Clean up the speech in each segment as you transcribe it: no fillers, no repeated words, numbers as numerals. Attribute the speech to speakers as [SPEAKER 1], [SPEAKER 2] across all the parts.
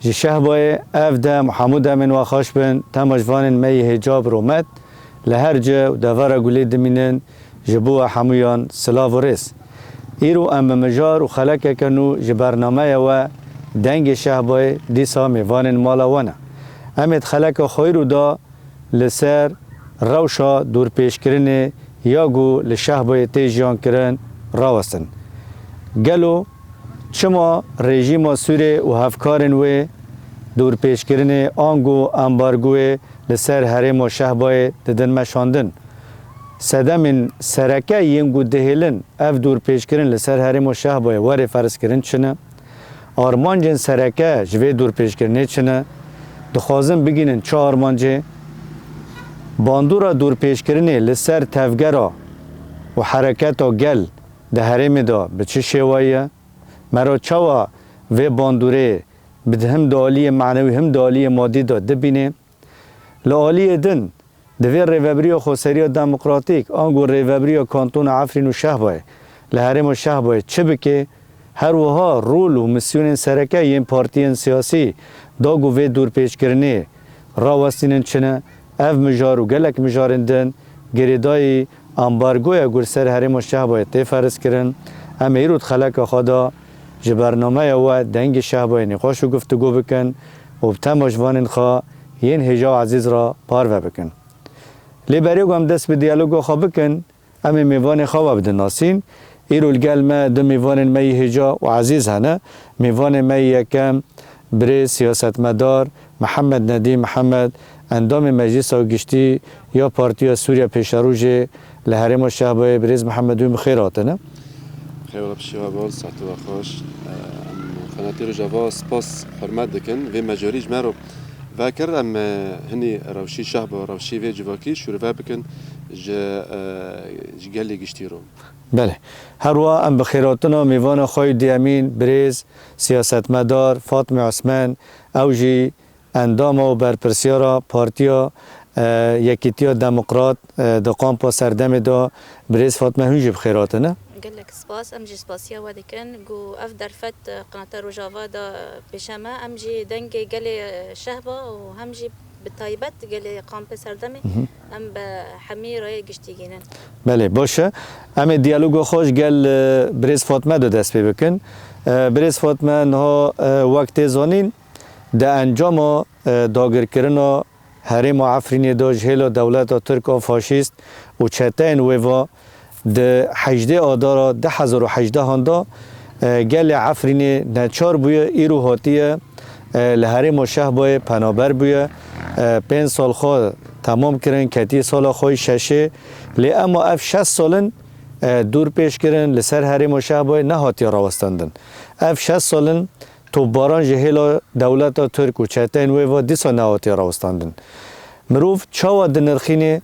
[SPEAKER 1] جی شهبای افده محمود من و خوش بن تماشوان می حجاب رومت لهر جا دوار گلی دمینن جبو حمویان سلاو رس ایرو ام مجار و خلق کنو جبرنامه و دنگ شهبای دیسا میوان مالاوانه امید خلق خیرو دا لسر روشا دور پیش کرنه یا گو لشهبای تیجیان کرن راوستن گلو چما رژیم سوره و هفکارن و دور پیش کرنه آنگو امبارگوی لسر حرم و شهبای ددن مشاندن سدمین سرکه ینگو دهیلن اف دور پیش کرن لسر حرم و شهبای واره فرض کرن چنه آرمانجن سرکه جوی دور پیش کرنه چنه دخوازم بگینن چه آرمانجه باندورا دور پیش کرنه لسر تفگرا و حرکت و گل ده حرم دا به چه شوایه مرا چوا و باندوره بده هم دالی معنوی هم دالی مادی دا دبینه لعالی دن دوی ریوبری خوصری دموکراتیک آنگو ریوبری کانتون عفرین و شهبای لحرم و شهبای چه بکه هر وها رول و مسیون سرکه این پارتیان سیاسی دا گوه دور پیش کرنه راوستینن چنه اف مجار و گلک مجارندن گریدای امبارگوی گر سر حرم و شهبای تی فرض کرن اما ایرود خلق خدا جبرنامه و دنگ شهبای نقاش و گفتگو بکن و بتماجوان خواه این هجا عزیز را پارو بکن لیبریو هم دست به دیالوگو خواه بکن اما میوان خواه بدن ناسین ایرول گل ما دو میوان می هجا و عزیز هنه میوان می یکم بری سیاست مدار محمد ندیم محمد اندام مجلس و گشتی یا پارتیا سوریا پیشروج لحرم و شهبای بریز محمد دوی مخیراته نه؟
[SPEAKER 2] خیر بشیوه بال ساعت و خوش خاناتی رو جوا سپاس حرمت دکن و مجاریج مرو و کردم هنی روشی شهب و روشی و جواکی شروع بکن جگلی گشتی رو
[SPEAKER 1] بله هر وا ام بخیراتنا میوان خوی دیامین بریز سیاست مدار فاطمه عثمان اوجی اندام و برپرسیارا پارتیا یکیتیا دموکرات دقام پا سردم دا بریز فاطمه هنجی بخیراتنا
[SPEAKER 3] قال لك سباس امجي سباسيا ودكن جو اف درفت قناه روجافا دا بشما امجي دنجي قالي شهبه وهمجي بالطيبات قالي قام بسردمي ام بحمي راي قشتيجينن
[SPEAKER 1] بله باشه ام دیالوگ خوش قال بریز فاطمه دو دست بکن بریز فاطمه نه وقت زانین ده انجام داگر کردن حرم و عفرین دا جهل دولت ترک و فاشیست و چتین و ده 18 آدارا 2018 هندا گل عفرین نچار بویه ایرو هاتیه لحرم و شهبای پنابر بویه 5 سال خواه تمام کرن کتی سال خواه ششه لی اما اف 6 سالن دور پیش کرن لسر حرم و شهبای نه هاتی راوستندن اف 6 سالن تو باران جهل دولت ترک و چتین و دیسا نه هاتی راوستندن مروف چاوا دنرخین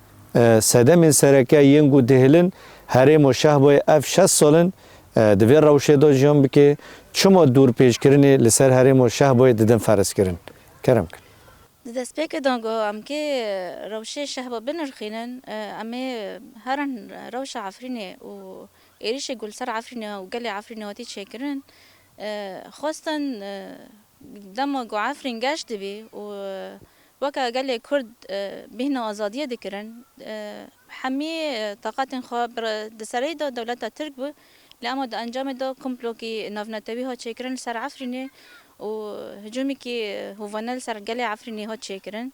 [SPEAKER 1] سدم سرکه ینگو دهلن حرم و شهبای اف 6 سالن دوی روشه دا جام بکه چما دور پیش کرنه لسر حرم و شهبای ددن فرض کرن کرم کن
[SPEAKER 3] دست پیک دانگو ام که روشه شهبا بنرخینن اما هرن روش عفرینه و ایریش گل سر عفرینه و گل عفرینه واتی چکرن خواستن دما گو عفرین گشت بی و وکا گل کرد بهن آزادیه دکرن حمی طاقت خواب دسری دا دولت ترک بو لامو دا انجام دا کمپلوکی نافنتوی ها چکرن سر عفرینه و هجومی که هوانل سر گل عفرینه ها چکرن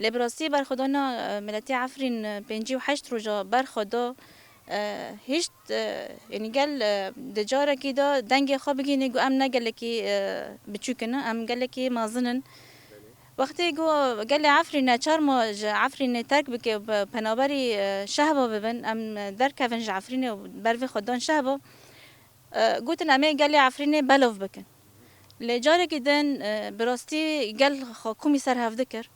[SPEAKER 3] لبراستی برخودانا ملتی عفرین 58 روزا برخودا هیچ یعنی گل دجاره کی دا دنگ خواب بگینه گو ام نگله کی بچوکنه ام گله کی مازنن وقتی گو گل عفرینه چهار ما عفرینه ترک بکه پنابری شهبا ببن ام در کفنج عفرینه و بروی خودان شهبا گوتن امه گل عفرینه بلوف بکن لجاره که دن براستی گل کومی سر هفته کر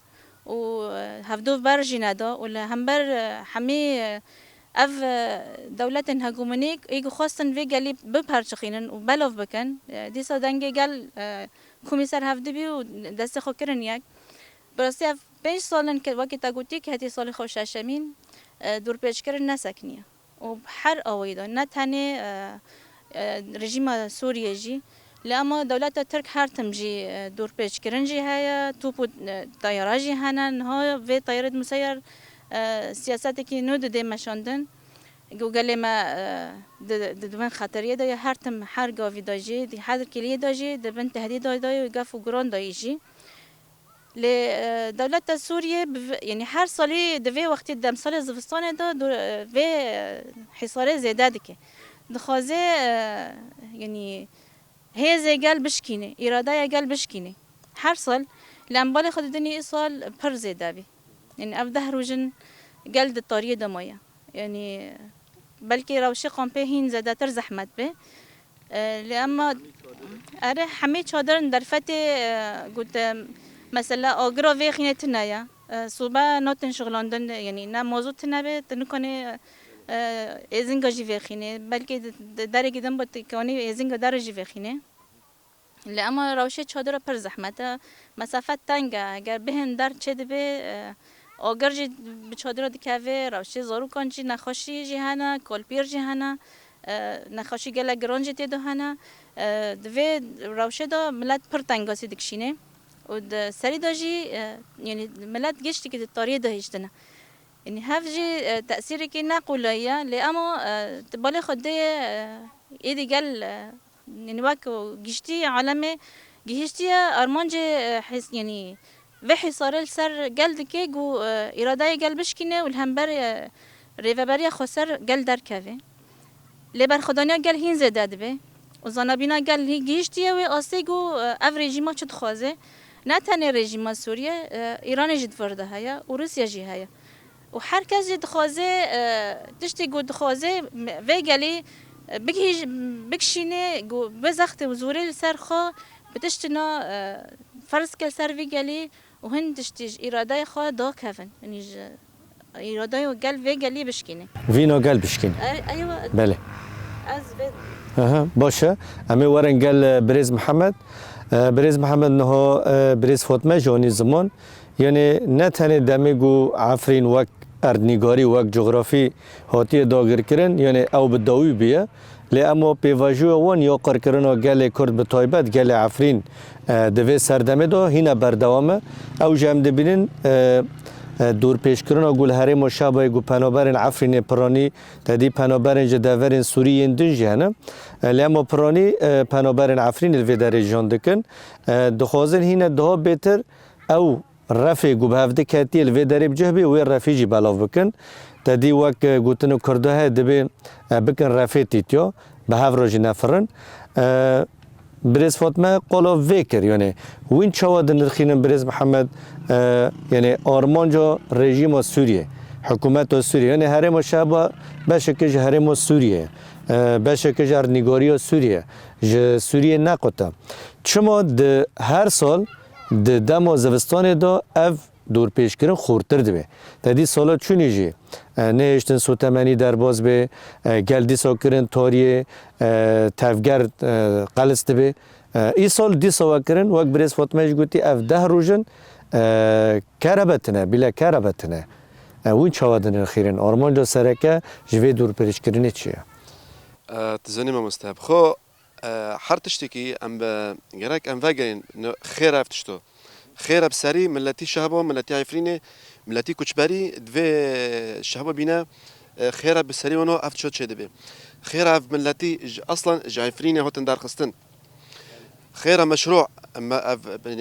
[SPEAKER 3] و هفدو برجی ندا و هم بر حمی اف دولت هجومنیک ایگو خواستن وی گلی بپرچخینن و بلوف بکن دیسا دنگه گل کومی سر هفته بی و دست خو کرن یک براستی اف 5 سالن که وقتی تا گوتی که هتی سال خوش شمین دور پیش کرن نسکنیه و هر آویدا نه تنه رژیم سوریه جی لأما دولت ترک هر تم جی دور پیش کرن جی هیا توپ و طیاره جی هنن ها و طیارت مسیر سیاستی که نود ده مشاندن گوگل ما دون خطریه دای هر تم هر گاوی داجی دی هر کلیه داجی دبن تهدید دای و گف و گران دایجی ل دولت سوریه یعنی هر سالی دوی وقتی دم سال زوستان دا و حصار زیاده دکه دخوازه یعنی هی گل بشکینه اراده گل بشکینه هر سال لامبال خود دنی سال پر زیاده بی یعنی افده روزن گل دطاریه دمایا یعنی بلکه روش قامپه هین زیاده تر زحمت به لأما اره همه چادرن در فت قلت مثلا آگرا وی خینه تنایا صبح ناتن شغلاندن یعنی نه موضوع تنبه تنکنه ازینگا جی وخینه بلکه داره گدن با تکانی ازینگا داره جی وخینه لأما روشه چادر پر زحمته مسافت تنگه اگر بهن در چه دبه آگر جی به چادر دکوه روشه زارو کانچی نخوشی جی هنه کلپیر جی هنه نخوشی گله گران جی تیدو هنه دوه روشه دا ملت پر تنگاسی دکشینه و سری دا جی یعنی ملت گشتی که تاریه دا هیشتنه يعني هفجي تأثيري كي نقولية لأما تبالي خدي إيدي قال يعني واكو جشتي عالمي جهشتي أرمانجي حس يعني وحي صار السر قال دكي جو إرادة قال بشكنه والهمبر ريفابريا خسر قال در كافي لبر خدانيا قال هين زداد به وزنابينا قال هي جهشتي وأصلي جو أف ريجيما شد خوازه نه تنها رژیم سوریه ایران جد فرده هیا و روسیه جی هیا و هر کس جد خوازه تشتی گود خوازه و گلی بکشینه گو بزخت و زوری سر خو بتشتنا فرض کل سر و گلی و هن تشتیج اراده خو دا کفن یعنی اراده و گل و گلی بشکینه
[SPEAKER 1] وینا گل بشکینه
[SPEAKER 3] ایوه
[SPEAKER 1] بله
[SPEAKER 3] از بد
[SPEAKER 1] باشه امی ورن گل بریز محمد بریز محمد نه بریز فاطمه جانی زمان یعنی نه تنه دمیگو عفرین وک اردنیگاری وک جغرافی هاتی داگر کرن یعنی او بداوی بیه لی اما پیواجو وان یا قر کرنا گل کرد به تایبت گل عفرین دوی سردمه دا هینا بردوامه او جمع دبینن دور پیش کرنا گل هرم و شابه گو پنابرین عفرین پرانی تدی پنابرین جداورین سوریین دنجی هنه لیما پرانی پنابرین عفرین الوی در جان دکن دخوازن هینه ده بهتر او رفی گو بهفته کتی الوی در بجهبی و رفیجی بلاف بکن تدی وک گوتنو کرده های دبی بکن رفی تیتیا به هف راجی نفرن بریز فاطمه قالا ویکر یعنی وین چواد نرخینن بریز محمد یعنی آرمانجا رژیم سوریه حکومت سوریه یعنی هرم شعب بشکج هرم سوریه بشکج اردنیگاری سوریه سوریه نقطه چما هر سال دم زوستان دا اف دور پیش کردن خورتر دبه تدی سالا چونی جی نهشتن سوتمنی در باز به گلدی ساکرن تاریه تفگر قلست دبه ای سال دی سوا کرن وقت بریز فاطمه گوتی اف 10 روزن کربتنه بلا کربتنه وین چوادن خیرن آرمان جا سرکه جوی دور پیش کردن چیه
[SPEAKER 2] تزنی ما مستحب خو هر تشتکی ام گرک ام وگرین خیر افتشتو خیر بسری ملتی شهبا ملتی عفرینه ملتی کوچبری دوی شهبا بینه خیر بسری ونو افت شد شده به خیر اف ملتی اصلا جعفرینه هاتن در خستن خیر مشروع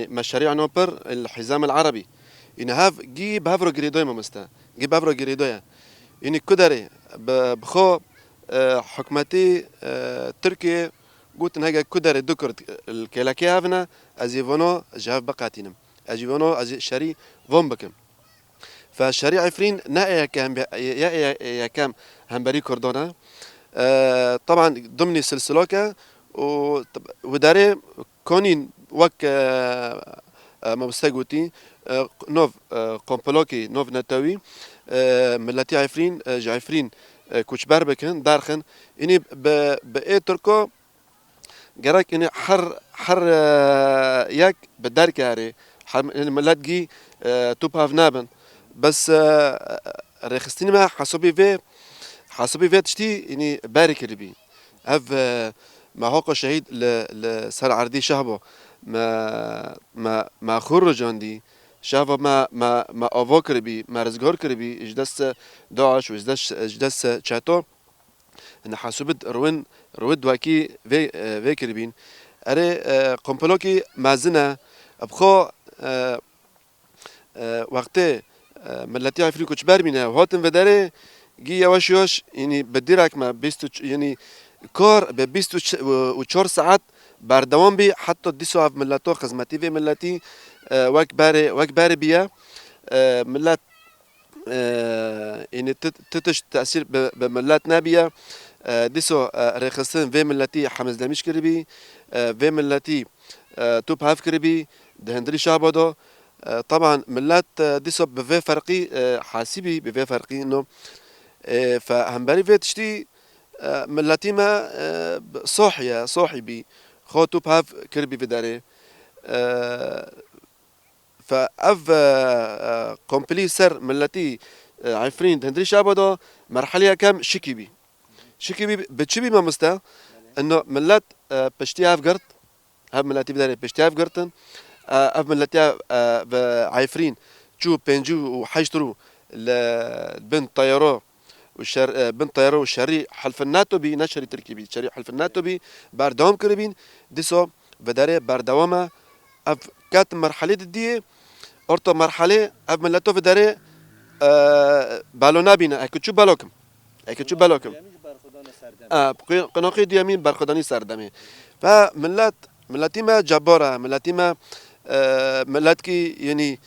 [SPEAKER 2] مشاريع نوبر الحزام العربي إن هاف جيب هافرو جريدوي ما مستا جيب هافرو جريدوي إن كدري بخو حكمتي تركيا قلت نهجا كدري دكر الكلاكي هافنا أزيفونو جهاف بقاتينم أزيفونو أزي شري فومبكم فالشريعة عفرين نائع كام يا كام همبري كردونا طبعا ضمن سلسلوكا وداري كونين وك ما بستقوتي نوف قنبلوكي نوف نتاوي ملتي عفرين جعفرين كوشبار بكن دارخن إني بإيه تركو جراك إني حر ياك بدار كاري ملت جي توباف نابن بس رخصتني ما حسبي في تشتي إني بارك اللي بي هف ما هوق شهيد لسر عردي شهبه ما خرج عندي شهبه ما أفو كربي ما رزقار كربي إجدس داعش وإجدس شاتو إن حاسوبت رويد واكي في كربين أري قمبلوكي مازنة بخو وقتی ملتی عفری کچ بر مینه و هاتن و داره گی یواش یواش یعنی بدیرک ما یعنی کار به 24 ساعت بردوام بی حتی دیسو اف ملتو خدمتی و ملتی وک بر بیا ملت یعنی تتش تأثیر به ملت نبیا دیسو رخصتن و ملتی حمز دمیش کربی و ملتی توپ هاف کربی دهندری شعبادو طبعا ملات ديسو بفي فرقي حاسبي بفي فرقي انه فهمبري في تشتي ملاتي ما صوحي بي خوتو بهاف كربي في داري فاف كومبلي سر ملاتي عفرين تندري شابدو مرحلة كم شكي بي بتشبي ما مستا انه ملات بشتي هاف قرط هاف ملاتي بداري بشتي هاف قرطن اف ملتيا عايفرين جو بنجو وحيشترو البنت طيارو بنت طيارو والشري حلف الناتو بي نشري تركيبي شري حلف الناتو بي باردوام كربين ديسو بداري باردوامة اف كات مرحلة دي اورتو مرحلة اف ملتو بداري بالونا بينا اكتشو بالوكم قناقي ديامين برخداني سردمي ملاتي ما جبارة ملاتي ما ملات كي يعني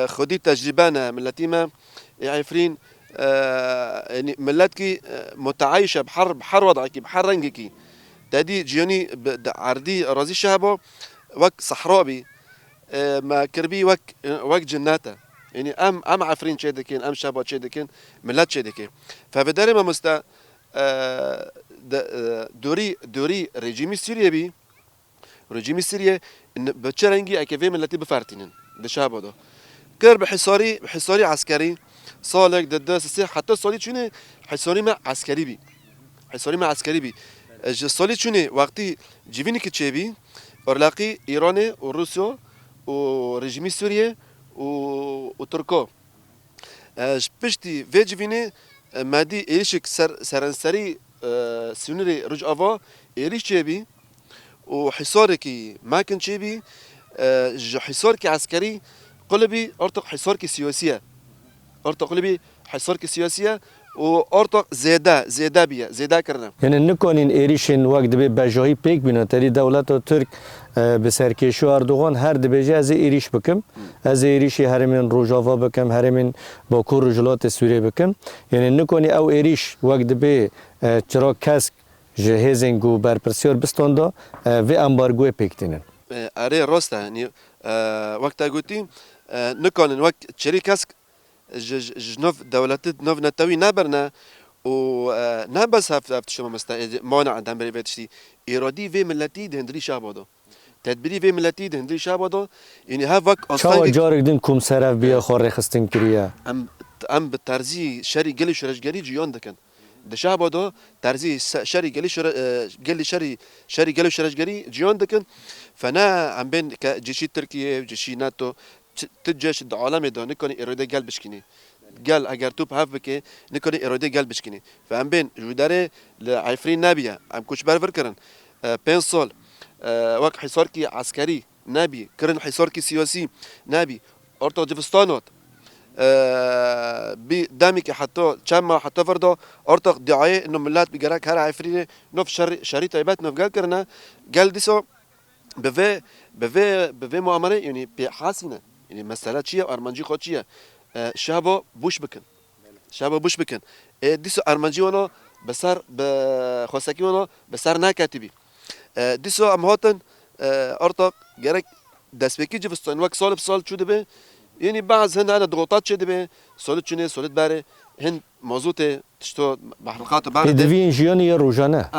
[SPEAKER 2] خدي تجربانا ملاتي ما عفرين يعني ملات كي متعايشة بحر وضعك بحر رنجكي تادي جيوني عردي رازي شهبو وك صحرابي ما كربي وك جناتا يعني ام عفرين شيدكين ام شهبو شيدكين ملات شيدكين فبداري ما مستا دوري رجيمي سوريا بي رژیم سوریه بچه رنگی اکیوی ملتی بفرتینن دشابه دو کر بحصاری عسکری سالک دده سه حتی سالی چونه حصاری ما عسکری بی سالی چونه وقتی جیوینی که چه بی ارلاقی ایران و روسیا و رژیم سوریه و ترکا پشتی و جیوینی مادی ایشک سرانسری سونری رج آوا ایش چه بی وحصاركي ما كان شيبي حصاركي عسكري قلبي ارتق حصاركي سياسية وارتق زيادة كرنا
[SPEAKER 1] يعني نكونين إيريشين وقت دبي بجاهي بيك بنا تري دولة ترك بسركيشو أردوغان هر دبيجي از إيريش بكم از إيريشي هرمين روجافا بكم هرمين باكور رجلات سوريا بكم يعني نكوني أو إيريش وقت دبي چرا كسك جهازن گو برپرسیار بستاندا و امبارگو پیکتینن.
[SPEAKER 2] آره راسته یعنی وقتا گویی نکنن وقت شرکت جنوب دولت نوف نتوی نبرنا و نبس هفت شما مست مانع عندهم بری بتشتی ایرادی و ملتی دهندری شابادو تدبیری و ملتی دهندری شابادو یعنی ها وقت
[SPEAKER 1] اصلا جارگ دین کم سرف بیا خور خستن کریه
[SPEAKER 2] ام به ترزی شری گلی شرجگری جیان دکن دشابه دو ترزي شري قالي شرجري جيون دكن فانا عم بين جيشي تركيا وجيشي ناتو تجيش العالم ده نكون إرادة قال بشكني قال اگر توب هاف بكي نكون إرادة قال بشكني فعم بين جوداري لعفرين نابية عم كوش برفر كرن بين صول وقت حصاركي عسكري نابي كرن حصاركي سياسي نابي أرتو جفستانات بدامك حتى شما حتى فردا ارتق دعاية انه ملات بجراك هر عفرينه نوف شريط عبات نوف قال كرنا قال ديسو بفي مؤامرة يعني بحاسنة يعني مسألة شيء أرمنجي خود شيء شابو بوش بكن ديسو أرمنجي وانا بسار بخوسكي وانا بسار ناكاتبي ديسو ام هاتن ارتق جراك دسبكي جفستان وقت سال شو دبي يعني بعض هن أنا ضغوطات شد به سولت شنو سولت باره هن موضوعه تشتو بحلقات بعد
[SPEAKER 1] دوین جیانی روزانه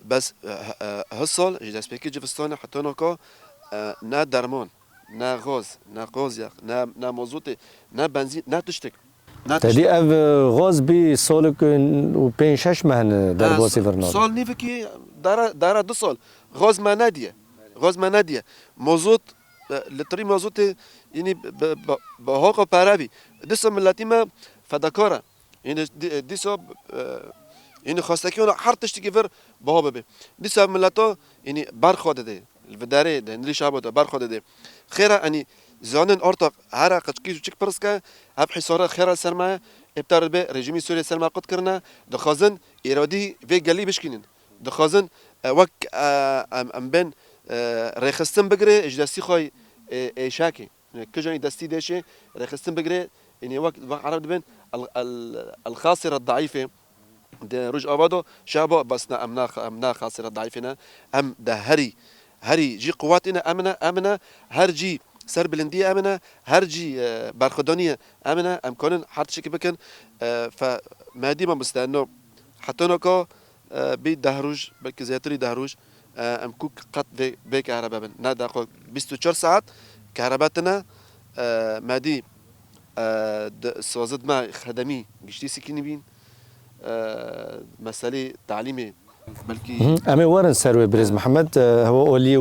[SPEAKER 2] بس هالسال جداس بيكي جفستانه حتى نكو نا درمان نا غاز نا قازيق نا موضوعه نا بنزين نا تشتك
[SPEAKER 1] تدي غاز بي سالك و 5-6 مهن در باسی ورناد
[SPEAKER 2] سال نيفكي داره 2 سال غاز ما ندیه موضوع لتری موضوع یعنی با حق پروی دیسا ملتی ما فداکاره یعنی دیسا یعنی خواسته که هر تشتی که ور بها ببه دیسا ملتا یعنی برخواد ده الوداره ده نری شعب ده برخواد ده خیره یعنی زانن ارتق هر قچکی چک پرسکه اب حصار خیره سرمایه ابتر به رژیم سوریه سرمایه قد کرنه دخازن ارادی و گلی بشکنن دخازن وک ام بین رخصتن بگیره اجداسی خوای ایشاکی کجانی دستی دشه رخصتن بگیره يعني وقت عرب بين الخاصرة الضعيفة ده رج أبادو شعبه بسنا أمنا خاصرة ضعيفنا أم ده هري جي قواتنا أمنا هر جي سر بلندية أمنا هر جي برخدانية أمنا أم كونن حتى شكل بكن فما ديما مستنو حتى نكو بي دهروج بلكي زياتري دهروج أم كوك قط بي كهرباء بن نادا قو 24 ساعات كهرباتنا ما دي سوازد ما خدمي قشتي سكيني بين مسألة تعليمي بلكي
[SPEAKER 1] أمي ورن سروي بريز محمد هو أولي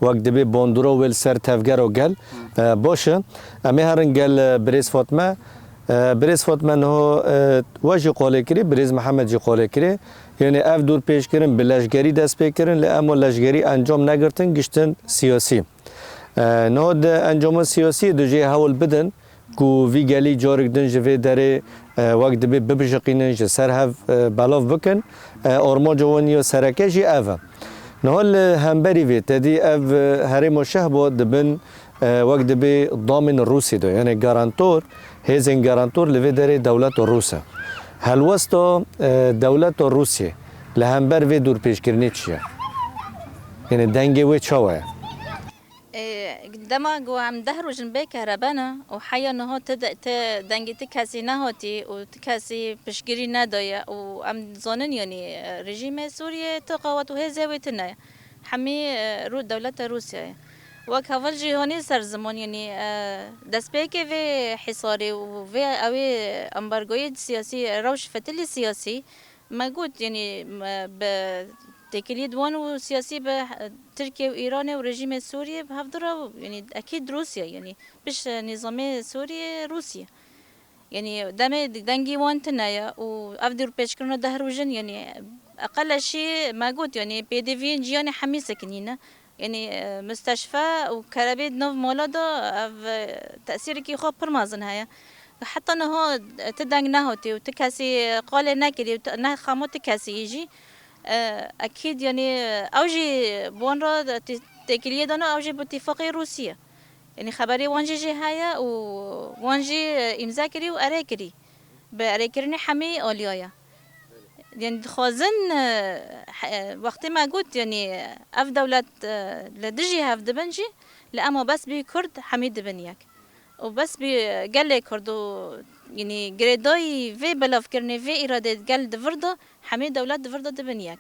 [SPEAKER 1] وقت دبي بوندرو ويل سر تفجر وقال باشا أمي هرن قال بريز فاطمة بريز فاطمة إنه واجي قال كري بريز محمد جي قال كري يعني أف دور پیش کرن بلشگری دست بکرن لأما لشگری انجام نگرتن گشتن سیاسی نه ده انجام سیاسی دجی هول بدن کو وی گلی جارک دن جوی داره وقت به ببجقینن ج سر هف بلاف بکن آرما جوانی و سرکه جی اوه نهال همبری وی تدی اف هرم شهبا دبن وقت به ضامن روسی دو یعنی گارانتور هیزن گارانتور لوی داره دولت روسه هل وسط دولت روسیه لهمبر وی دور پیش کرنی چیه یعنی دنگی وی چاوه
[SPEAKER 3] دما جو عم دهرو جنبه كهربانا وحيا نهو دنگي تكاسي نهاتي وتكاسي بشكري ندايا وعم ظنن يعني رجيم سوريا تقاوت وهي زاويتنا حمي دولة روسيا وك هفل جهاني سر زمان يعني دسبيكي في حصاري وفي اوي امبارغوي سياسي روش فتلي سياسي موجود يعني تكليد وانو سياسي بتركيا وإيران ورجيم سوريا بهفدرة يعني أكيد روسيا يعني بش نظام سوريا روسيا يعني دام دنجي وان تنايا وأفدر بيشكرنا دهروجن يعني أقل شيء موجود يعني بيديفي جياني حمي سكنينة يعني مستشفى وكرابيد نوف مولادة تأثير كي خو برمازن هيا حتى انه تدنگ نهوتي وتكاسي قال نكري نه خامو تكاسي يجي اكيد يعني اوجي بونرا تكليه دانو اوجي باتفاقيه روسيا يعني خبري وانجي جي هيا وانجي امضا كري واريكري باريكرني حمي اوليايا يعني خازن وقت ما قلت يعني اف دولة لدجي هاف دبنجي لأما بس بكرد حميد بنياك وبس بقال كردو يعني جريداي في بلاف كرني في إرادة قال دفردا حميد دولة دفردا دبنياك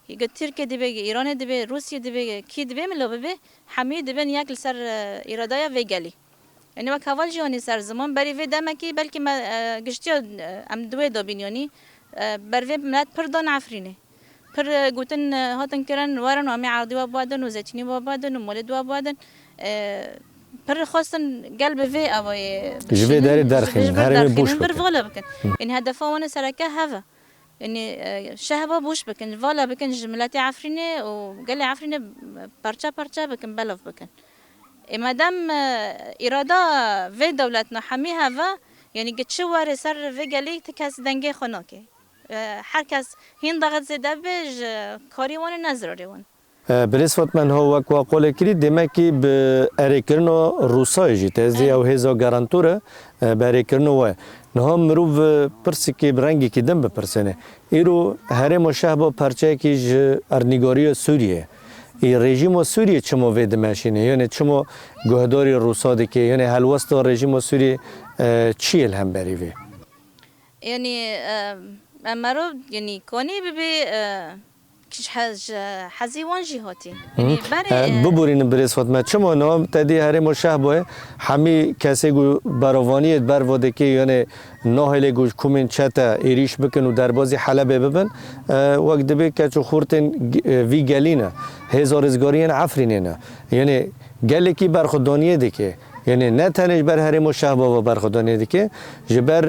[SPEAKER 3] يقول تركيا دبي إيران دبي روسيا دبي كي دبي ملو ببي حميد دبنياك لسر إرادايا في قالي يعني ما كفال جواني سر زمان بري في دمكي بلكي ما قشتيا ام دوي دابين يعني برفي ملات پردان عفرينه پر گوتن هاتن کرن ورن و امی عرضی و بادن و زیتونی و بادن و مولد و بادن پر خواستن قلب في اوي
[SPEAKER 1] جوي داري درخين هرمي بوش
[SPEAKER 3] بر فوالا بكن يعني هدفه وانا سركه هذا يعني شهبه بوش بكن فوالا بكن جملاتي عفرينه وقال عفرينه برشا بكن بلف بكن ما دام اراده في دولتنا حمي هذا يعني قد شوار سر في قالي تكاس دنگه خناكي هر کس هین دغت زده بج کاری وان نظری وان.
[SPEAKER 1] بالنسبة من هو وقول كري دمكي بأريكرنو روسايجي تازي أو هذا جارانتورة بأريكرنو و نهم مروف برسكي برنجي كدم ببرسنة إيرو هرم شهبه برچه كيج أرنيغاريو سوريا الرژیم سوریه چمو وید ماشینه یعنی چمو گهداری روسا که یعنی هل وسط الرژیم سوریه چیل هم بریوه
[SPEAKER 3] يعني مرو يعني كوني ببي کش حزیوان جهاتی یعنی برای
[SPEAKER 1] ببورین بریز فاطمه چما نام تدی هر مشابه همی کسی گو باروانی بر وده که یعنی نهله گوش کومن چتا ایریش بکن و در بازی حلبه ببن وقت دبی که چو خورتن وی گلینه هزار ازگارین عفرینه نه یعنی گلی کی برخودانیه دیگه یعنی نه تنش بر هر مشابه و برخودانیه دیگه جبر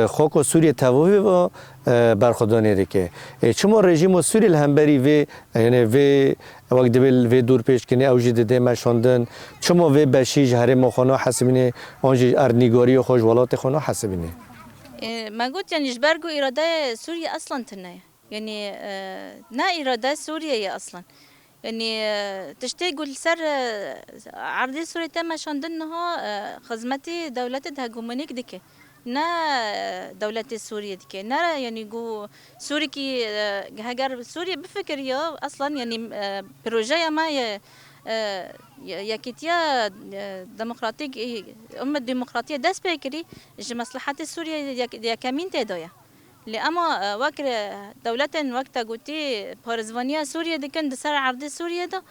[SPEAKER 1] خاک و سوریه توابی و برخودانیه دیگه چما رژیم سوری الهمبری و یعنی و وقت دبل و دور پیش کنی اوجد ده مشاندن چما و بشیج هر مخانا حسبینه آنجی ارنیگاری خوش ولات خانا حسبینه
[SPEAKER 3] ما قلت يعني جبرجو إرادة سوريا أصلا تنايا يعني نا إرادة سوريا أصلا يعني تشتغل سر عرضي سوريا تم عشان دنها خدمتي دولتها جمهوريك دكه نا دولة سوريا دكه نا يعني جو سوري كي هجر سوريا بفكر يا أصلا يعني بروجيا ما يا كتيا ديمقراطيك أمة ديمقراطية داس بيكري جو مصلحات سوريا يا كمين تدايا لأما وكر دولة وقت قلتي بارزوانيا سوريا دكان دسر عرض سوريا ده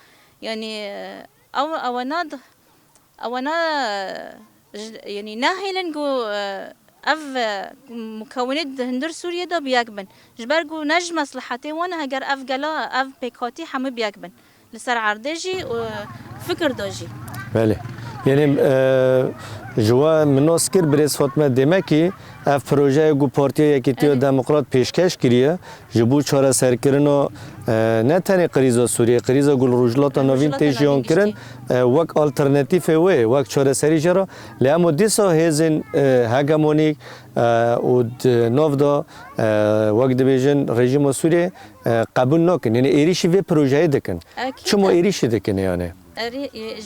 [SPEAKER 3] يعني أونا يعني ناهلن جو أف مكونات هندر سوريا ده بيكبن جبرجو نج مصلحتي وانا هجر أف جلا أف بيكاتي حمي بيكبن لسر عرضجي وفكر داجي
[SPEAKER 1] بله یعنی جوا منوس کر بریز فاطمه دمکی اف پروژه گو پارتی یکیتیو دموکرات پیشکش کریه جبو چاره سرکرنو نه تنی قریزا سوریه قریزا گل روجلات نوین تیجیان کرن وک آلترناتیف وی وک چاره سری جرا لیامو دیسا هزین هگمونیک و نوفدا وک دبیجن رژیم سوریه قبول نکن یعنی ایریشی وی پروژه دکن چما ایریشی دکن یعنی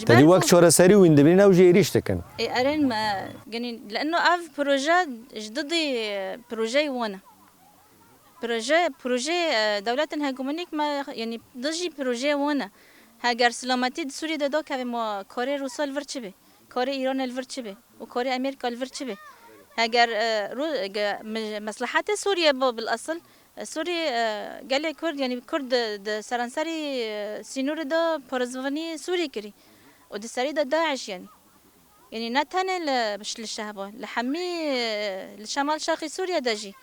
[SPEAKER 1] تدي وقت شورا سري وين دبلين أو جيريش تكن.
[SPEAKER 3] أرين ما يعني لأنه أف بروجي جددي بروجي وانا. بروجي دولة هجومانيك ما يعني ضجي بروجي وانا. هاجر سلامتي سوريا ده كم كوريا روسيا الفرتشبه، كوريا إيران الفرتشبه، وكوريا أمريكا الفرتشبه. هاجر مصلحات سوريا بالأصل. سوري قال لي كرد يعني كرد سرانسري سينور ده بارزواني سوري كري ودي سري ده داعش يعني نتاني بش للشهبة لحمي لشمال شرقي سوريا داجي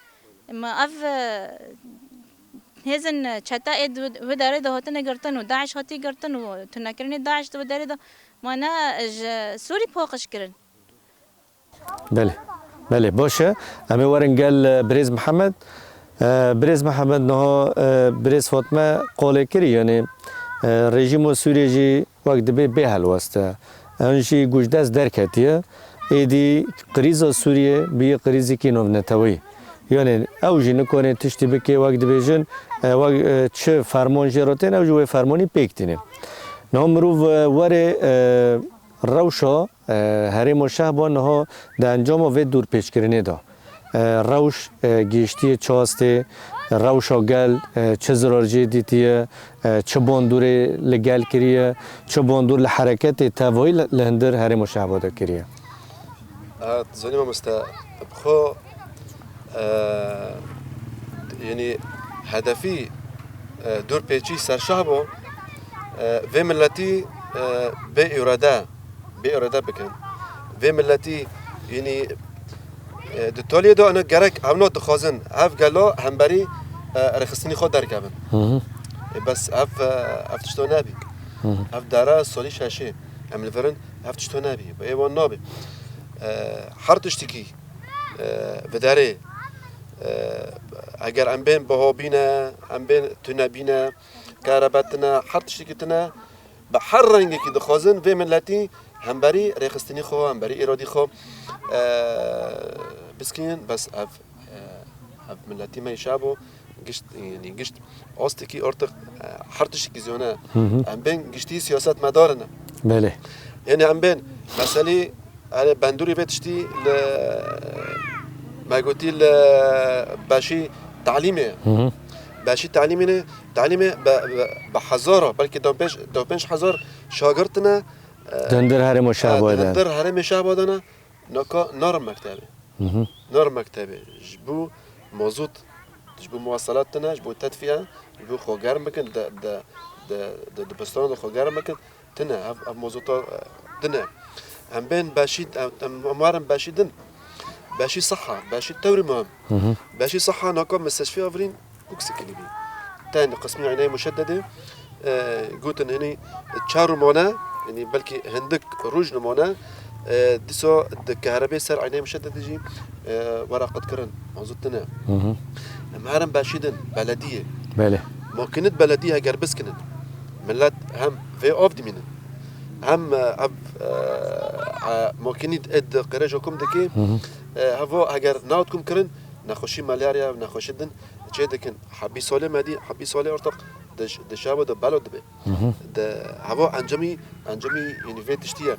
[SPEAKER 3] اما اف هزن چتا وداره ده هاتن گرتن و داعش هاتی گرتن و تنکرنی داعش ده وداره ده مانا سوري پاقش کرن
[SPEAKER 1] بله باشه اما ورن قال بريز محمد بريز محمد نها بريز فاطمه قال كري يعني رژیم سوریه جی وقت به حل واسطه انشی گوشدست درکتیه ایدی قریزا سوریه بی قریزی کی نو نتوی یعنی اوجی نکنه تشتی بکی وقت بیجن وقت چه فرمان جراتین اوجی و فرمانی پیکتینه نامرو وره روشا هریم و شهبان نها در انجام و دور پیش کرنه دا روش گیشتی چاسته روشا گل چه زرارجی دیتیه چه باندور لگل کریه چه باندور لحرکت توایی لهندر هر مشابهات کریه
[SPEAKER 2] زنی ما بخو یعنی هدفی دور پیچی سرشابو و ملتی به اراده بکن و ملتی یعنی دتالیه دو انا گرک همنا دخوازن اف گلا همبری رخصتنی خود درکبن بس اف تشتو نبی اف داره سالی ششه عمل فرن اف تشتو نبی با ایوان نبی هر تشتکی و داره اگر ام بین بها بینه ام بین تو نبینه کاربتنا هر تشتکی تنا به هر رنگی که دخوازن و ملتی همبری رخصتنی خو همبری ارادی خو بسكين بس اف ملتي ما يشابو قشت يعني قشت اوستكي ارتق حرتش كيزونا ام بين قشتي سياسات مدارنا
[SPEAKER 1] بله
[SPEAKER 2] يعني ام بين مسالي على بندوري بتشتي ما قلتي باشي تعليمي باشي تعليمي بحزاره بلكي دوبنش حزار شاگردنا
[SPEAKER 1] دندر هر مشابه ده
[SPEAKER 2] دندر هر مشابه دنا نکا نرم مکتبه نرم مکتبه جبو موضوع جبو مواصلات تنا جبو تدفئة جبو خوغار مكن د بستان د خوغار مكن تنا اف موضوع تنا هم بين باشي اموارن باشيدن باشي صحة باشي توري مهم باشي صحة ناكم مستشفى افرين كوكسي كليبي تاني قسمي عناية مشددة قلت ان هني تشارو مونا يعني بلكي هندك روج نمونا ديسو الكهرباء سر عناية مشددة جي ورقة كرن موضوع تنا معرن باشيدن بلدية
[SPEAKER 1] بله
[SPEAKER 2] ممكنت بلدية قربس كنت ملات هم في اوف دي منن هم اب ممكنت اد قراجكم دكي هفو اگر ناوتكم كرن نخوشي مالاريا نخوشدن چه دكن حبي سوله مدي حبي سوله ارتق دشابه د بلد به د هفو انجمي يعني في تشتيه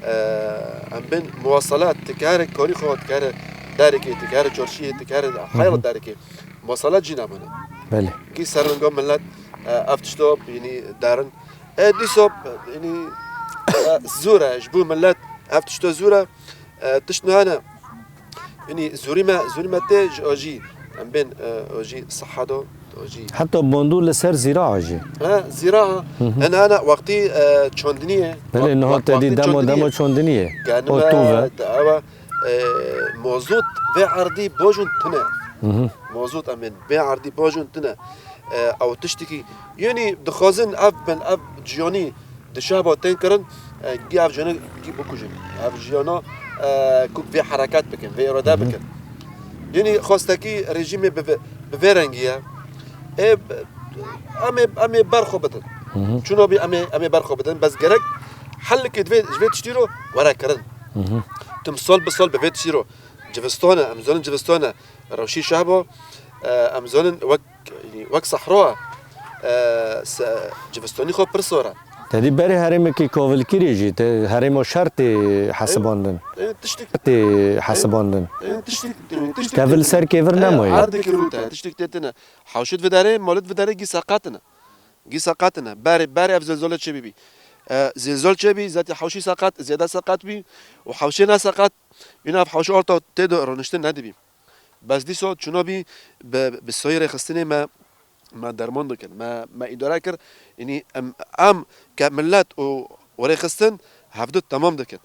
[SPEAKER 2] ام بين مواصلات تكار كوري خو تكار داركي تكار جورشي تكار حيل داركي مواصلات جنابنا
[SPEAKER 1] بله
[SPEAKER 2] كي سرنگام ملت افتشتوب يعني دارن دي صوب يعني زورة جبو ملت افتشتو زورة تشنو هنا يعني زوري ما تاج اوجي ام بين اوجي صحادو اوجي
[SPEAKER 1] حتى بندور لسر زراعة جي
[SPEAKER 2] زراعة انا وقتي تشوندنيه
[SPEAKER 1] بله انه تدي دمو چوندنيه
[SPEAKER 2] كان
[SPEAKER 1] اوتوفا
[SPEAKER 2] موزوط في عرضي بوجون تنا موزوط امن في عرضي بوجون تنا او تشتكي يعني دخازن اف بن اف جيوني دشابه تنكرن جي اف جيوني جي بوكو جيوني اف جيونا كوك في حركات بكن في اراده بكن يعني خواستكي رژیم بفرنگیه امي برخو بدن چونو بي امي برخو بدن بس گرک حل که دوی تشتیرو ورا کرن تم صلب بفيت تشتیرو جفستانه امزون جفستانه روشي شعبه امزون وك صحراء جفستاني خو برسوره
[SPEAKER 1] تدي بري هرم كي كوفل كيريجي هرم شرط حسباندن
[SPEAKER 2] تشتك
[SPEAKER 1] حسباندن
[SPEAKER 2] تشتك
[SPEAKER 1] كافل سر كيفر نموي
[SPEAKER 2] عرضك روتا تشتك تتنا حوشت في داري مولد في داري جي ساقاتنا باري افزلزولة شبيبي زلزال شبي ذاتي حوشي ساقات زيادة ساقات بي وحوشينا ساقات يناف حوش أورتا تدو رونشتن ندبي بس دي صوت شنو بي بالسويرة خستني ما درمان دكن ما إدارة كر يعني ام كملات وري خستن هفدو تمام دكن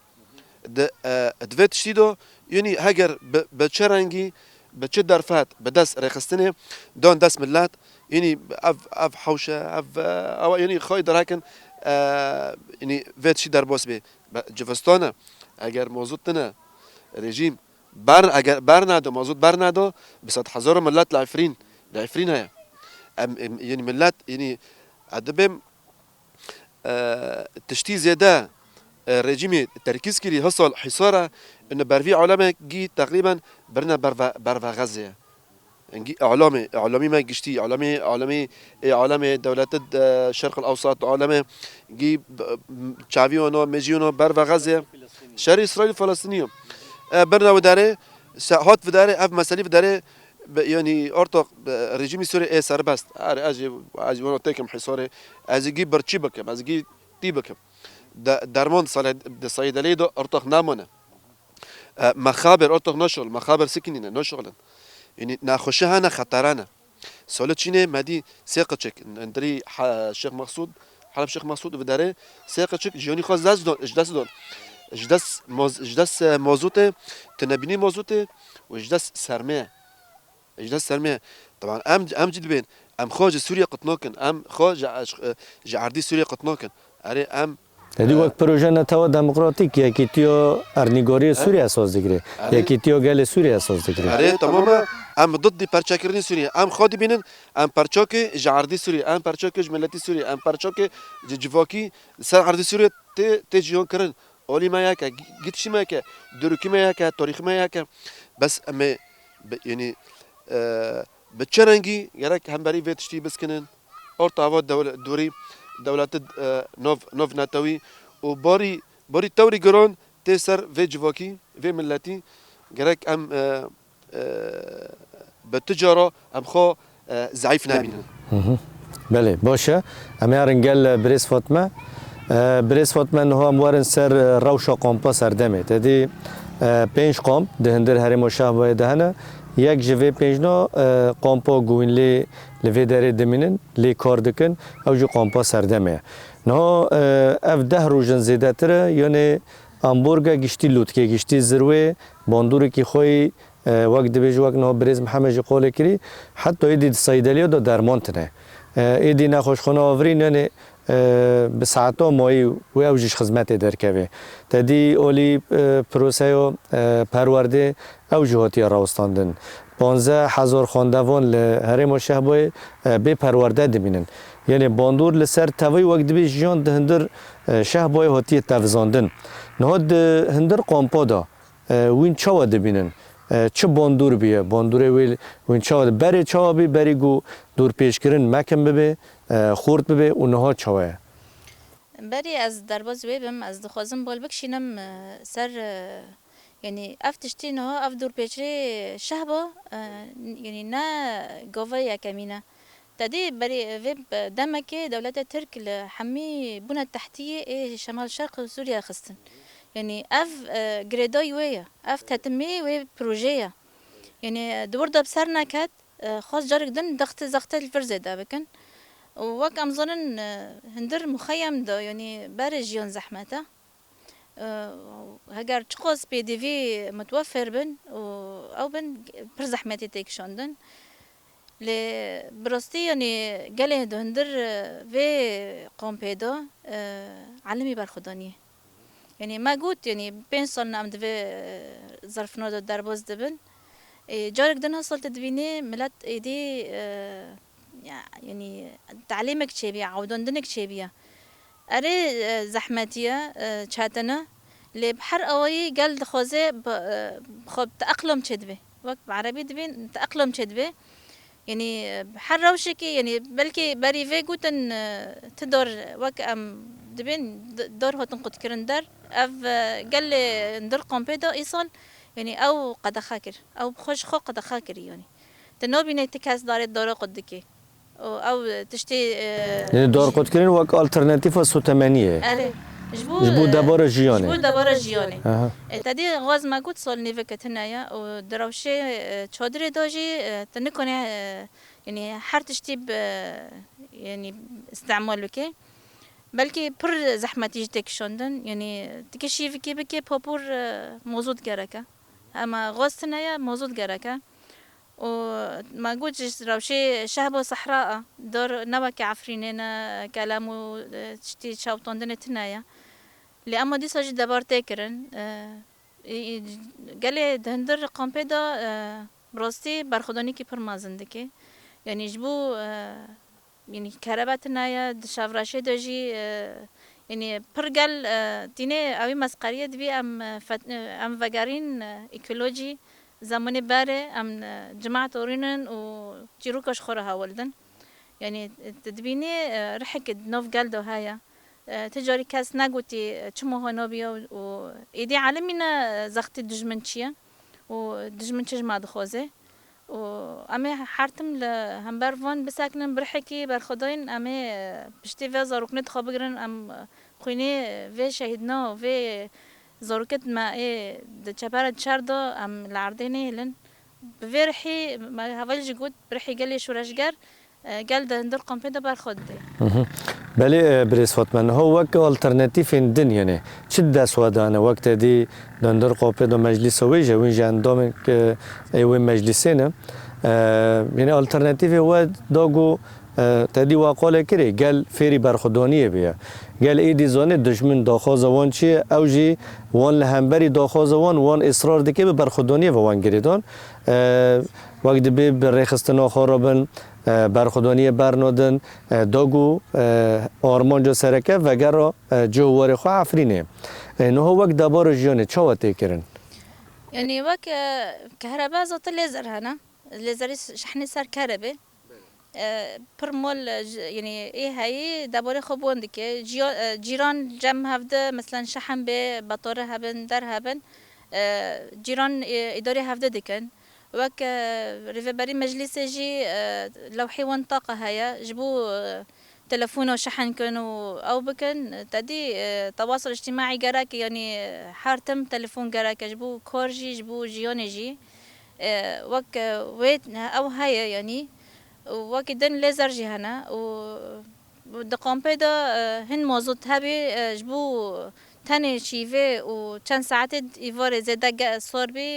[SPEAKER 2] دوت شتيدو يعني هاجر بتشرنجي بتشد درفات بدس رخستني دون دس ملات يعني اف حوشه او يعني خوي دراكن يعني فيت شي دربوس بي جفستانه اگر موضوعنا رژیم اگر برنادو موضوع برنادو بسات حزار ملات لعفرين هيا يعني ملات يعني ادبم تشتي زياده رژیم ترکیز کردی حصل حصاره ان بروی علامه گی تقریبا برنا بروا غزه انجي اعلامي ما جشتي اعلامي دولات الشرق الاوسط اعلامي جي تشافيونو ميجيونو بروا غزه شر اسرائيل فلسطينيو برنا وداره هات وداره اف مسالي وداره يعني ارتق رژیم سوري سربست اجي وانا تكم حصاري ازجي برچي بكم ازجي تي بكم درمان صيدليه دو ارتق نامونه مخابر ارتق نشغل مخابر سكنين نشغلن يعني ناخشها انا خطرانه سولتشيني مادي سيقتشك ندري الشيخ مقصود حلب الشيخ مقصود وداره سيقتشك جوني خاص اجداس موزوته تنبيني موزوته واجداس سرميه طبعا ام جد بين ام خارج سوريا قطناكن ام خارج جعردي سوريا قطناكن اري ام
[SPEAKER 1] تدي وقت پروژه نتاو دموکراتیک یکی تیو ارنیگاری سوریه اساس دگیره یکی تیو گل سوریه اساس دگیره
[SPEAKER 2] اره تماما ام ضد پرچاکرنی سوریه ام خودی بینن ام پرچاک جعردی سوریه ام پرچاک ملتی سوریه ام پرچاک جواکی سر عردی سوریه تی جیان کرن اولی ما یکه گیتشی ما یکه دروکی ما یکه تاریخ ما یکه بس ام يعني بتشرنجي يراك همبري فيتشتي بسكنن أورتاوا دوري دولات نوف ناتوي وباري توري جرون تسر في جواكي في ملتي يراك أم بالتجارة أم خو ضعيف نابين.
[SPEAKER 1] بله باشه أمي رنجال بريس فاطمة بريس فاطمة إنه هو موارن سر روشة قامبا سردمه تدي 5 قام دهندر هرم و شهبای دهنه یک جوی پیجنا قامپا گوین لی داره دمینن لی کار دکن او جو قامپا سردمه نه اف 10 روزن زیده تره یعنی امبورگا گشتی لوتکه گشتی زروه باندوری که خوی وقت بیج وقت نه بریز محمد قول کری حتی ایدی صیدلیه دا درمان تنه ایدی نخوشخانه آورین یعنی به ساعتا مایی و اوجش خدمت درکوه تدی اولی پروسه پرورده اوجهاتی راوستاندن 15,000 خاندوان لهرم شهبای به پرورده دمینن یعنی باندور لسر توی وقت بیش جان هندر شهبای هاتی توزاندن نهاد هندر قامپا دا وین چاوا دبینن چه باندور بیه باندور وین چاوا بری چاوا بی بری گو دور پیش کردن مکم ببه خورد ببه اونها چاوه
[SPEAKER 3] بری از درباز ویبم از دخوازم بال بکشینم سر یعنی افتشتی نه اف دور پیچری شهبا یعنی نه گاوا یکمینه تدی بری ویب دمک دولت ترک لحمی بنا تحتیه شمال شرق سوریا خستن يعني اف جريداي ويا اف تتمي وي بروجيا يعني دور دا بسرنا كات خاص جارك دن زغت الفرزة دا بكن وك امظنن هندر مخيم دا يعني بارجيون زحمته هجر تشخص بي دي في متوفر بن او بن بر زحمتي تيكشوندن ل براستي يعني قال هندر في قومبيدا علمي برخدانيه يعني ما قلت يعني بين صلنا أم دفي ظرفنا در باز دبن جارك دنا صلت دبيني ملت إيدي يعني تعليمك شبيه عودون دنك شبيه أري زحمتية شاتنا اللي بحر أوي قال دخوزي خب تأقلم شدبه وقت بعربي دبين تأقلم شدبه يعني بحر روشكي يعني بلكي بريفي قوتن تدور وك أم دبين دور هو تنقد كرندر اف قال لي ندير قومبيدا ايصال يعني او قد خاكر او بخش خو قد خاكر يعني تنوبي نتكاس دار الدور قدكي او تشتي
[SPEAKER 1] يعني دور قد كرين وك الترناتيف سوتمانيه
[SPEAKER 3] اري
[SPEAKER 1] جبو دبار جياني
[SPEAKER 3] جبو دبار جياني تدي غاز ما قلت صول نيفك هنايا ودروشي تشودري دوجي تنكوني يعني حر تشتي يعني استعمال بكي بلکه پر زحمتی جدک شوندن یعنی تکشی فکی بکی پاپور موجود گرکه اما غاست نیا موجود گرکه و ما قلتش روشي شهب صحراء دور نبك عفرينينا كلامو تشتي شاوطون تنايا لأما دي ساجد دبار تاكرن قالي دهندر قامبيدا براستي برخداني كي برمازندكي يعني جبو يعني كهرباتنا يا دشافراشي دجي يعني برجل تيني أوي مسقرية دبي أم فجارين إيكولوجي زماني باره أم جماعة أورينن وجيروكش خورها ولدن يعني تدبيني رحك نوف قلدو هايا تجاري كاس ناقوتي تشمو هنوبيا وإيدي عالمنا زغتي دجمنشيا ودجمنشي جماعة دخوزي وأمي حارتم لهمبر فون بساكنن برحكي برخداين أمي بشتي في زاروكنت خابقرن أم خويني في شهيدنا في زاروكت ما إيه دشبارة شاردو أم العرديني لن بفرحي ما هفالج قد برحي قالي شو رشجر قال ده ندر قمبيدا برخد
[SPEAKER 1] بله بريس فاطمه هو وقت الترناتيف الدنيا يعني شد سوادانا وقت دي دندر قمبيدا مجلس ويجا وين عندهم ايوه مجلسنا يعني الترناتيف هو داغو تدي واقع كري قال فيري برخدانيه بيا قال ايدي زانه دشمن داخوز وان چی اوجي وان لهمبري داخوز وان اصرار دکه به برخدانيه وان گریدان وقت به برخستنا خرابن برخدانی برنادن داگو آرمانجا سرکه وگر جووار خو عفرینه نه وقت دبار جیانه چاوه تکرن
[SPEAKER 3] يعني وك كهرباء زوت الليزر هنا الليزر شحن سر كهرباء برمول يعني ايه هاي دبار خبون دكه جيران جم هفده مثلا شحن به بطاره هبن در هبن جيران اداري هفده دكن وك ريفبري مجلس جي لو حيوان طاقة هيا جبو تلفونه شحن كانوا أو بكن تدي تواصل اجتماعي جراك يعني حارتم تلفون جراك جبو كورجي جبو جيوني جي وك ويت أو هاي يعني وك دن ليزر جهنا و دقام پیدا هن موضوع هبی جبو تنی شیوه و چند ساعت ایوار زده صور بی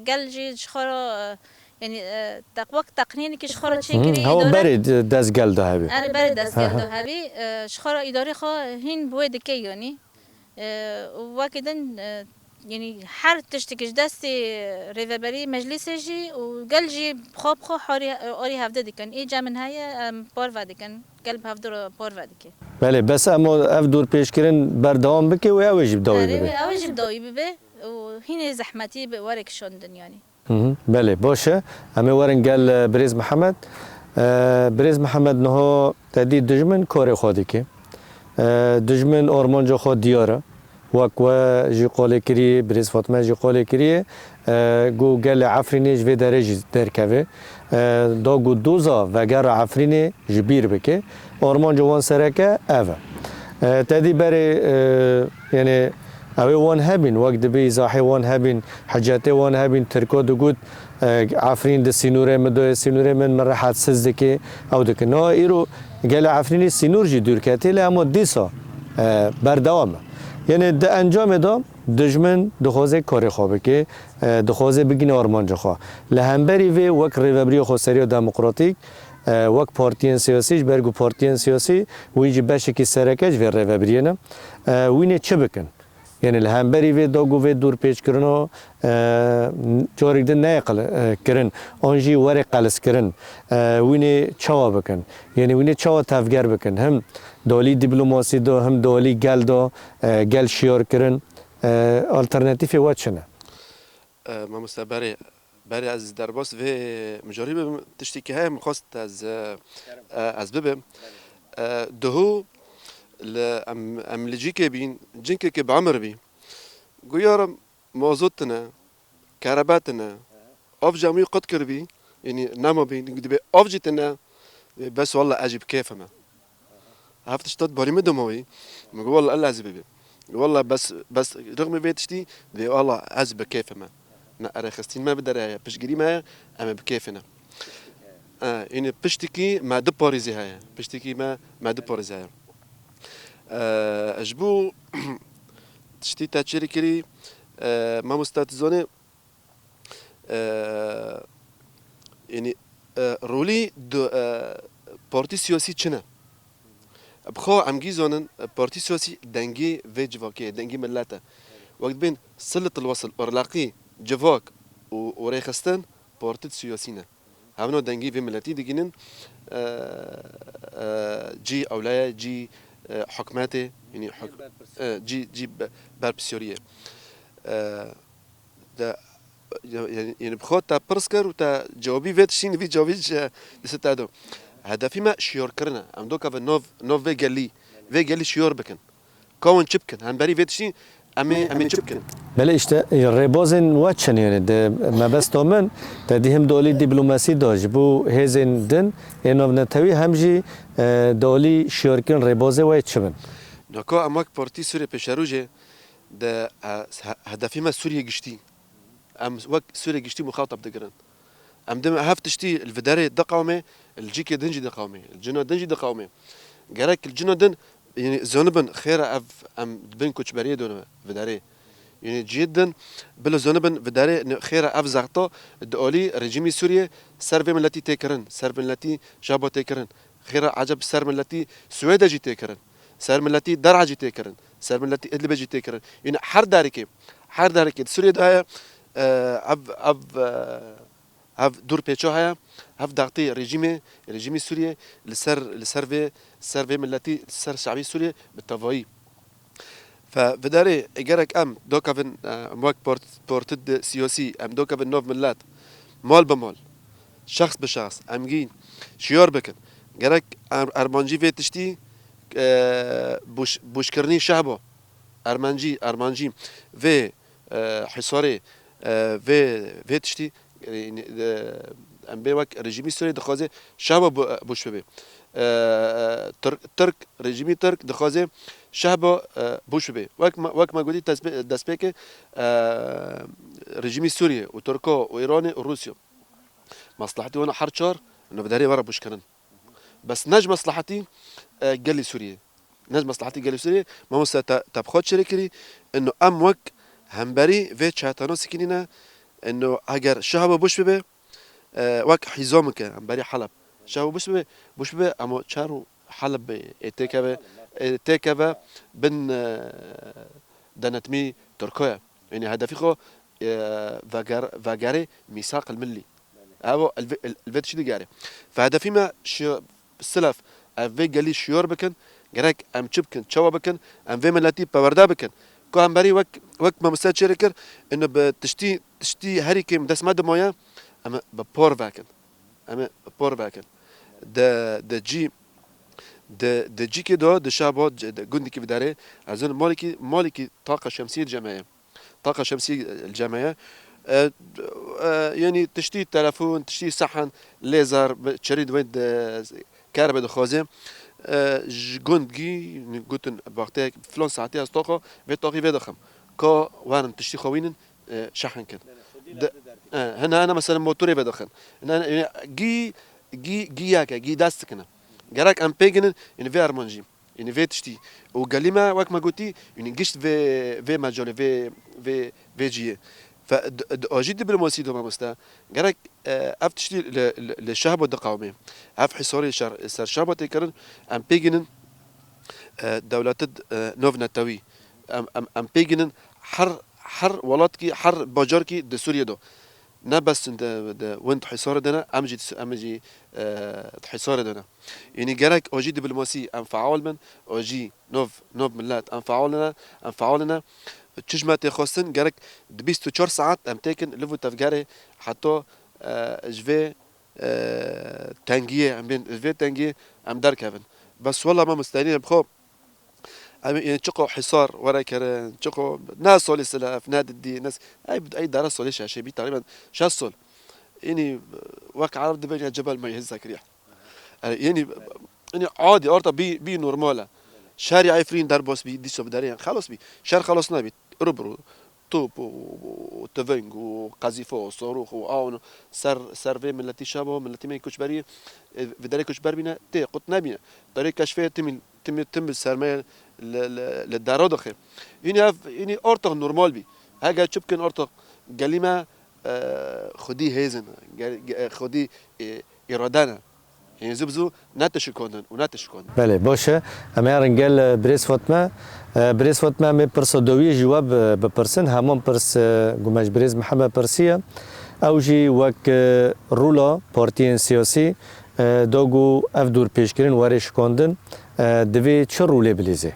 [SPEAKER 3] گل جی شخورا يعني وقت تقنين كي شخورا تشكري
[SPEAKER 1] هو
[SPEAKER 3] إدارة
[SPEAKER 1] برد دست گل ده هبی
[SPEAKER 3] أنا برد دست قلدو هبي شخورا إدارة خا هين بويد كي يعني وكدن يعني حر تشتكش دستي ريفابري مجلس جي وقال جي بخو بخو حوري هفده دكان إيجا من هاي بورفا دكان قلب هفدر بورفا دكي
[SPEAKER 1] بله بس اما اف دور پیش کرن بردوام بکه و یا وجب داوی
[SPEAKER 3] آره
[SPEAKER 1] ببه
[SPEAKER 3] أواجب داوي ببه وهنا زحمتي بورك شوندن يعني
[SPEAKER 1] بله باشه همه ورن گل بریز محمد بریز محمد نه تدی دجمن کار خودی که دجمن آرمانجا خود دیاره وک و جی قاله کری بریز فاطمه جی قاله کریه گو گل عفرینه جوی درجه درکوه دا گو دوزا و گر عفرینه جبیر بکه آرمانجا وان سرکه اوه تدی بری یعنی اوی وان هبین وقت دبی زاحی وان هبین حجاته وان هبین ترکو دو گود عفرین د سینوره مدو سینوره من راحت سزدکی او دک نه ایرو گل عفرینی سینور جی دور کتی اما دیسا بردوام یعنی د انجام دا دجمن دخوازه کاری خوابه که دخوازه بگین آرمانجا خواه لهمبری وی وک ریوبری خوستری و دموکراتیک وک پارتیان سیاسیش برگو پارتیان سیاسی ویجی بشه که سرکش وی ریوبریه وینه چه بکن یعنی لهمبری وی داگو وی دور پیچ کرنو جاریک ده نقل کرن آنجی ور قلس کرن وینه چوا بکن یعنی وینه چوا تفگر بکن هم دالی دیپلماسی دا هم دالی گل دا گل شیار کرن آلترناتیف وات چنه
[SPEAKER 2] ما مستبري بري از درباس و مجاری به تشتیکی های مخواست از ببه دهو ام لجيكي بين جنكي كي بعمر بي قيارم موزوتنا كهرباتنا اوف جامي قد كربي يعني نامو بين دبي اوف جيتنا بس والله اجيب كيفما عرفت شتات بالي مدموي مقول والله الله عزيز بي والله بس رغم بيتشتي دي والله عزب كيفما نا ارخستين ما بدري بشقري ما اما بكيفنا يعني بشتكي ما دبوريزي هاي بشتكي ما دبوريزي هاي اجبو تشتي تاچری کری ما مستاتزونه يعني رولي دو بارتي سياسي چنه بخو عمگی زونن بارتي سياسي دنگي في جواكي دنگي ملته وقت بين سلة الوصل ارلاقي جواك وريخستان بارتي سياسينا هاونو دنگي في ملتي ديجينن جي اولايا جي حكماته يعني جي بربسيوريه ده يعني بخوت تا برسكر وتا جوابي فيتشين في جوابي لستادو هدفي ما شيور كرنا ام دوكا في نوف في قال شيور بكن كون شبكن هم بري فيتشين امي شبكن
[SPEAKER 1] بله işte rebozin واتشن yani de ما بس تومن تديهم دولي دبلوماسي داج بو هزن دن انو نتوي همجي دولي شيوركن ريبوزه واتشبن
[SPEAKER 2] نكو اماك بارتي سوريا بشاروجه ده هدفي ما سوريا جشتي ام وقت سوريا جشتي مخاطب دقرن ام دم هفتشتي الفداري دقومه الجيكي دنجي دقومه الجنو دنجي دقومه جرك الجنو دن يعني زونبن خير اف ام بن كوتشبريه دون فداري يعني جدا بلا زونبن فداري خير اف زغطا دولي رجيمي سوريا سرب ملتي تكرن سرب ملتي جابو تكرن خير عجب سر ملتي سويدا جي تكرن سر ملتي درعا جي تكرن سر ملتي ادلب جي تكرن يعني حر داركي سوريا ده اف دور بيتشو هيا هف دغطي رجيمي سوريا لسر ملتي لسر شعبي سوريا بالتفاي فبداري اجارك ام دوكافن موك بورتد سياسي ام دوكافن نوف ملات مال بمال شخص بشخص امجين شيور بكن جارك ارمانجي في تشتي بوشكرني شعبه ارمانجي في حصاري في تشتي ام بي وك رجيمي سوري دخوازه شعبه بوش ببي ترك رژیمی ترک دخوازه شهب بوش به وقت ما گودی دست که رژیمی سوریه و ترکا و ایران و روسیا مصلحتي وانا حرشار انه بداري ورا بوش كنن بس نج مصلحتي قال لي سوريا نج مصلحتي قال لي سوريا ما مس تبخد شركري انه ام وك همبري في شاتانو سكينينا انه اگر شهب بوش به وك حزامك همبري حلب شهب بوش به اما شارو حلب اتكبه بن دنتمي تركيا يعني هدفي خو فاجاري ميثاق الملي او الفيت شدي جاري فهدفي ما السلف افي قالي شيور بكن جراك ام تشبكن تشوا بكن ام في ملاتي باوردا بكن كو ام بري وك ما مستاد شركر انه بتشتي هريكم داس ماد مويا اما ببور فاكن اما ببور فاكن ده جي ده جي كده ده شابات جندي كيف داري عشان مالكي طاقة شمسية الجماعية طاقة شمسية الجماعية يعني تشتي تلفون تشتي صحن ليزر تشريد وين كهرباء دخوازه جندي قلت وقتها فلان ساعتي از طاقة في طاقي في دخم كا وارن تشتي خوينن شحن كن هنا مثلا موتوري بدخن هنا جي داست كنا جراك ام بيجن ان في ارمانجي ان في تشتي وقال لي ما وقت ما قلتي يعني قشت في مجال في جي فأجد دبلوماسي دوما مستا جراك اف تشتي للشعب والقومي اف حصاري سر شعب تكرن ام بيجن دولة نوف نتاوي ام بيجن حر ولاتكي حر باجاركي د سوريا دو نه بس وانت حصار دنا امجي حصار دنا يعني جراك اوجي دبلوماسي ام فعال من اوجي نوف ملات ام فعالنا تشجمة تخصن جراك 24 ساعات ام تاكن لفو تفجاري حتى جفي تانجيه ام بين جفي تانجيه ام دار كيفن بس والله ما مستنيين بخو يعني تشقو حصار ورا كران تشقو ناس سولي سلا في نادي دي ناس اي دار سولي شي بي تقريبا شاسول يعني واك عرب دبي جبل ما يهزك ريح يعني عادي ارتا بي نورماله شارع عفرين دربوس بي دي سو بدارين خلاص بي شهر خلصنا بي ربرو طوب وتفنج وقذيفه وصاروخ واون سر في من التي شابه من التي ما كشبري في داري كشبر بينا تي قطنا بينا داري كشفيه تم السرمايه للدارو دخل يعني ارتق نورمال بي هاجا تشبكن ارتق قاليما خدي هيزن خدي ارادانا يعني زبزو ناتشكونن وناتشكونن
[SPEAKER 1] بله باشه اما رنگل بریس فاطمه می پرسدوی جواب بپرسن همون پرس گمش بریز محمد پرسیه او جی وک رولا پارتیین سیاسی داگو اف دور پیشکرین وارش کندن دوی چه روله بلیزه؟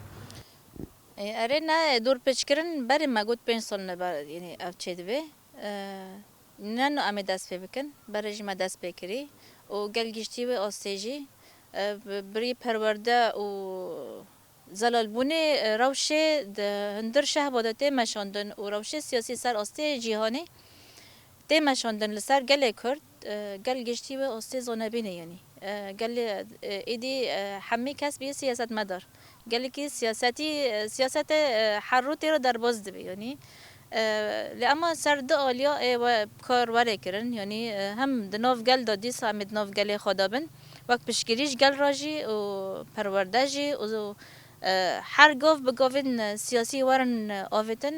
[SPEAKER 3] ارنا دور پیشکرین بری ما گود 5 سال نبر یعنی اف چه دوی نانو امی دست بکن برای ما دست بکری و گل گشتی و آستیجی بری پرورده و زلال بونه روشه هندر شه بادته مشاندن و روشه سیاسی سر آسته جهانی ته مشاندن لسر گل کرد گل گشتی و آسته زانبینه یعنی گل ایدی همه کس به سیاست مدار گل کی سیاست حرو تیرو در باز دبی یعنی لأما سرد آلیا و کار وره کرن یعنی هم دناف گل دادی سامد ناف گل خدابن وقت پشگیریش گل راجی و پروردهجی و هر گاف بگاوین سیاسی ورن آویتن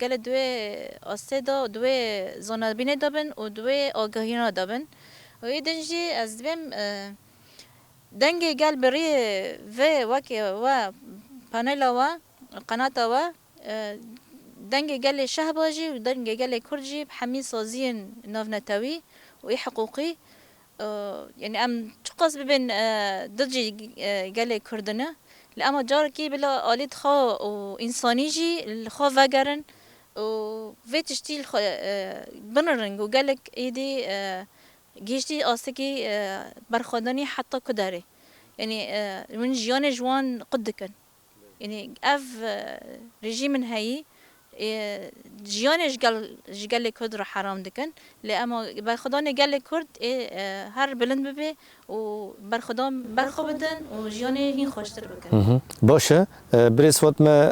[SPEAKER 3] گل دوی آسته دا دوی زانبینه دابن و دوی آگاهینا دابن و ایدنجی از دویم دنگی گل بری و پانیلا و قناتا و دنگ گل شهباجی و دنگ گل کرجی بحمی سازین ناف نتاوی و ای حقوقی يعني ام تقص بين دجي قال كردنا لأما جاركي بلا آليت خا وإنسانيجي الخا فجرن وفيتشتي بنرنج وقالك إيدي جيشتي أصلي برخداني حتى كداري يعني من جيان جوان قدكن يعني أف رجيم هاي جیانش گل کرد رو حرام دکن لی اما بر خدا نگل کرد هر بلند ببه و بر خدا برخو بدن و جیان هین خوشتر بکن
[SPEAKER 1] باشه بریز فاطمه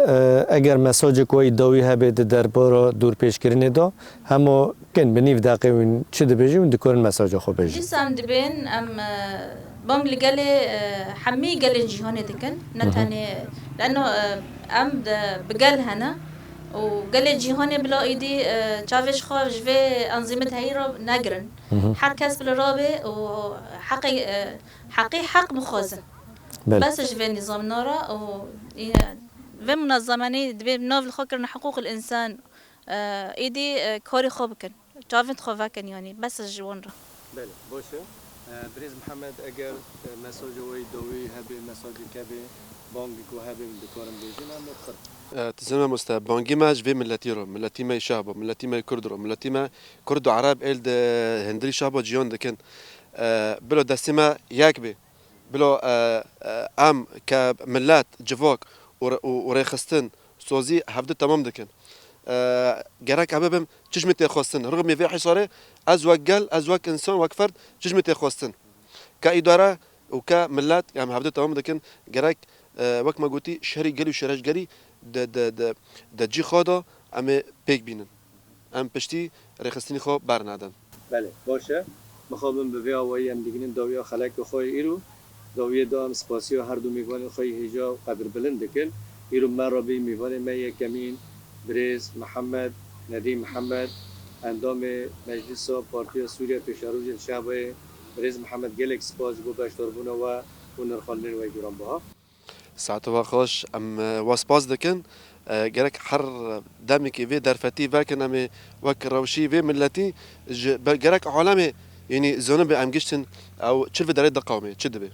[SPEAKER 1] اگر مساج کوی داوی هبه درباره دور پیشگیری دا همو کن بنیف دقیقه وین چه دبیجیم دکورن مساج خو بیجیم
[SPEAKER 3] جسم دبین ام بام لقال حمي قال جيهان دكن نتاني لأنه أم بقال هنا وقال جيهان بلا إيدي تشافيش خارج في أنظمة هيرو نقرن حق كسب الرابع وحقي حق مخازن بس في نظام نورا و في منظماني دبي بنوف خكرنا حقوق الإنسان إيدي كوري خوبكن تشافنت خوفاكن يعني بس الجوان را
[SPEAKER 1] بله باشه بریز محمد اگر مساج وی دوی هبه مساج کبه بانگی کو هبه دکارم بیجیم هم خد
[SPEAKER 2] تسمى مستوى بانجي ماج في ملتي ما شعبه ملتي ما كردرو ملتي ما كردو عرب ال هندري شعبه جيون دكن بلو دسمة يكبي بلو ام كملات جفاك وريخستن سوزي هفده تمام دكن جراك عبابم تجمت يخوستن رغم في حصاره از وك انسان وك فرد تجمت يخوستن كإدارة وكملات يعني هفده تمام دكن جراك وقت ما قلتي شهري قالي وشراج قالي د جي خادا ام پیک بینن ام پشتی رخصتنی خو برنادن
[SPEAKER 1] بله باشه مخابم به وی ام دیگین داویا خلک خوی ایرو داوی دام سپاسیو هر دو میوان خوی هجا قدر بلند کن ایرو مرابی میوان می کمین بریز محمد ندیم محمد اندام مجلس پارتی سوریه پیشروج شعب بریز محمد گلک سپاس گو باشتربون و نرخاندن و گران بها
[SPEAKER 2] ساعتها خوش ام واسپاس دکن جرك حر دمك في درفتي فاكن ام وك روشي في ملتي جرك عالمي يعني زونه به ام گشتن او چل في دريد قومي چدبه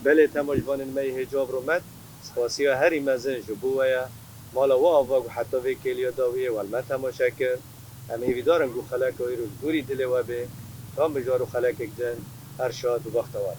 [SPEAKER 1] بله تماجوان می حجاب رومت سپاسیا هری مزن جبویا مالا و آواگ حتی وی کلیا داویه والمت تماشا کرد اما ایویدارم گو خلک و ایرو گوری دل و به تام بجارو خلک اکدن هر شاد و بختوار